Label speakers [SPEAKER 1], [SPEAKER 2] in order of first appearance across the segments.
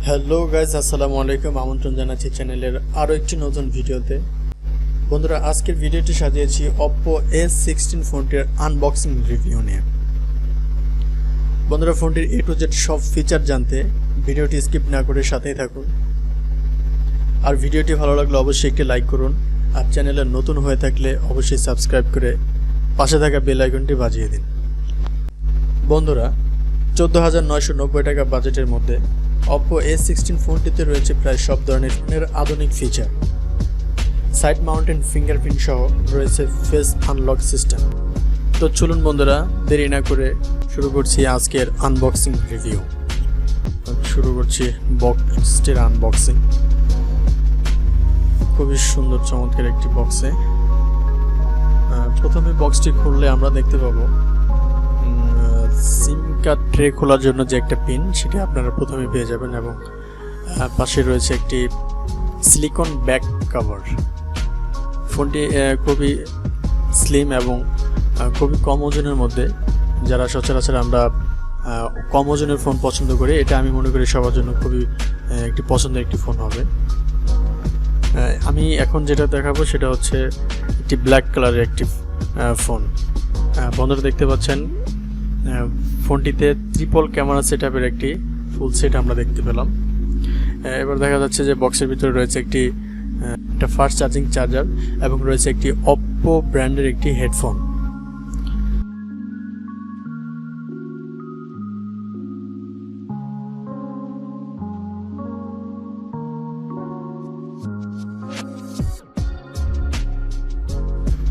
[SPEAKER 1] Hello guys, আসসালামু আলাইকুম। আমন্ত্রণ জানাচ্ছি চ্যানেলের আরও একটি নতুন ভিডিওতে। বন্ধুরা, আজকের ভিডিওটি সাজিয়েছি Oppo A16 ফোনটির আনবক্সিং রিভিউ নিয়ে। বন্ধুরা, ফোনটির A to Z সব ফিচার জানতে ভিডিওটি স্কিপ না করে সাথেই থাকুন। আর ভিডিওটি ভালো লাগলে অবশ্যই একটি লাইক করুন, আর চ্যানেলে নতুন হয়ে থাকলে অবশ্যই সাবস্ক্রাইব করে পাশে থাকা বেল আইকনটি বাজিয়ে দিন। বন্ধুরা, 14,990 টাকা বাজেটের মধ্যে Oppo A16 ফোনটিতে রয়েছে প্রায় সব ধরনের ফোনের আধুনিক ফিচার। সাইড মাউন্টেন ফিঙ্গারপ্রিন্ট সহ রয়েছে ফেস আনলক সিস্টেম। তো চলুন বন্ধুরা, দেরি না করে শুরু করছি আজকের আনবক্সিং রিভিউ। শুরু করছি বক্সটির আনবক্সিং। খুবই সুন্দর চমৎকার একটি বক্সে। প্রথমে বক্সটি খুললে আমরা দেখতে পাবো সিম কার্ড ট্রে খোলার জন্য যে একটা পিন, সেটি আপনারা প্রথমে পেয়ে যাবেন, এবং পাশে রয়েছে একটি সিলিকন ব্যাক কভার। ফোনটি খুবই স্লিম এবং খুবই কম ওজনের মধ্যে। যারা সচরাচর আমরা কম ওজনের ফোন পছন্দ করি, এটা আমি মনে করি সবার জন্য খুবই একটি পছন্দের একটি ফোন হবে। আমি এখন যেটা দেখাবো সেটা হচ্ছে একটি ব্ল্যাক কালারের একটি ফোন। বন্ধুরা দেখতে পাচ্ছেন ফোনটিতে ট্রিপল ক্যামেরা সেটআপের একটি ফুল সেট আমরা দেখতে পেলাম। এবার দেখা যাচ্ছে যে বক্সের ভিতরে রয়েছে একটা ফাস্ট চার্জিং চার্জার এবং রয়েছে একটি Oppo ব্র্যান্ডের একটি হেডফোন।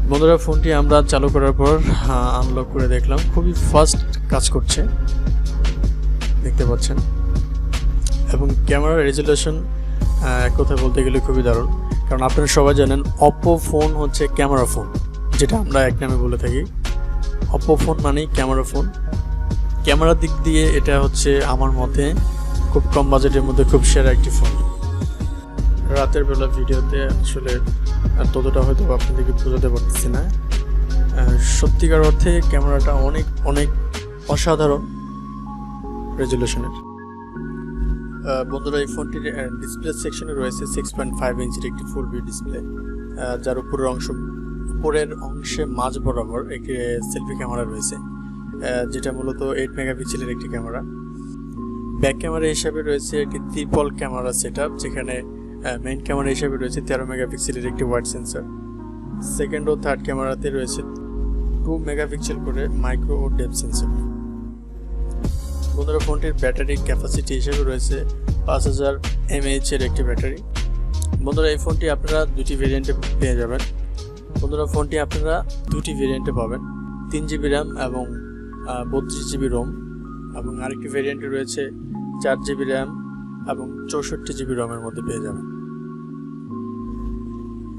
[SPEAKER 1] বন্ধুরা, ফোনটি আমরা চালু করার পর আনলক করে দেখলাম, খুবই ফাস্ট কাজ করছে দেখতে পাচ্ছেন, এবং ক্যামেরার রেজুলেশন এক কথা বলতে গেলে খুবই দারুণ। কারণ আপনারা সবাই জানেন Oppo ফোন হচ্ছে ক্যামেরা ফোন, যেটা আমরা এক নামে বলে থাকি। Oppo ফোন মানেই ক্যামেরা ফোন। ক্যামেরার দিক দিয়ে এটা হচ্ছে আমার মতে খুব কম বাজেটের মধ্যে খুব সেরা একটি ফোন। রাতের বেলা ভিডিওতে আসলে ততটা হয়তো আপনাদেরকে বোঝাতে পারতেছি না। সত্যিকার অর্থে ক্যামেরাটা অনেক অনেক অসাধারণ রেজুলেশনের। বন্ধুরা, এই ফোনটির ডিসপ্লে সেকশনে রয়েছে 6.5 ইঞ্চির একটি ফুল ভিউ ডিসপ্লে, যার উপরের অংশে মাঝ বরাবর একটি সেলফি ক্যামেরা রয়েছে, যেটা মূলত 8 মেগাপিক্সেলের একটি ক্যামেরা। ব্যাক ক্যামেরা হিসাবে রয়েছে একটি ট্রিপল ক্যামেরা সেটআপ, যেখানে মেইন ক্যামেরা হিসেবে রয়েছে 13 মেগাপিক্সেলের একটি ওয়াইড সেন্সর। সেকেন্ড ও থার্ড ক্যামেরাতে রয়েছে 2 মেগাপিক্সেল করে মাইক্রো ও ডেপথ সেন্সর। বন্ধুরা, ফোনটির ব্যাটারি ক্যাপাসিটি হিসেবে রয়েছে 5000 mAh এর একটি ব্যাটারি। বন্ধুরা, এই ফোনটি আপনারা দুটি ভেরিয়েন্টে পেয়ে যাবেন। বন্ধুরা, ফোনটি আপনারা দুটি ভেরিয়েন্টে পাবেন, 3 জিবি র্যাম এবং 32 জিবি রোম, এবং আরেকটি ভেরিয়েন্টে রয়েছে 4 জিবি র্যাম এবং 64 জিবি রোমের মধ্যে পেয়ে যাবেন।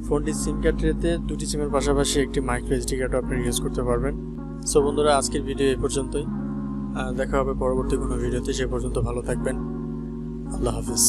[SPEAKER 1] ফোনটি সিম কার্ড ট্রেতে দুটি সিমের পাশাপাশি একটি মাইক্রো এসডি কার্ডও আপনি ইউজ করতে পারবেন। সো বন্ধুরা, আজকের ভিডিও এই পর্যন্তই। দেখা হবে পরবর্তী কোনো ভিডিওতে। সে পর্যন্ত ভালো থাকবেন। আল্লাহ হাফিজ।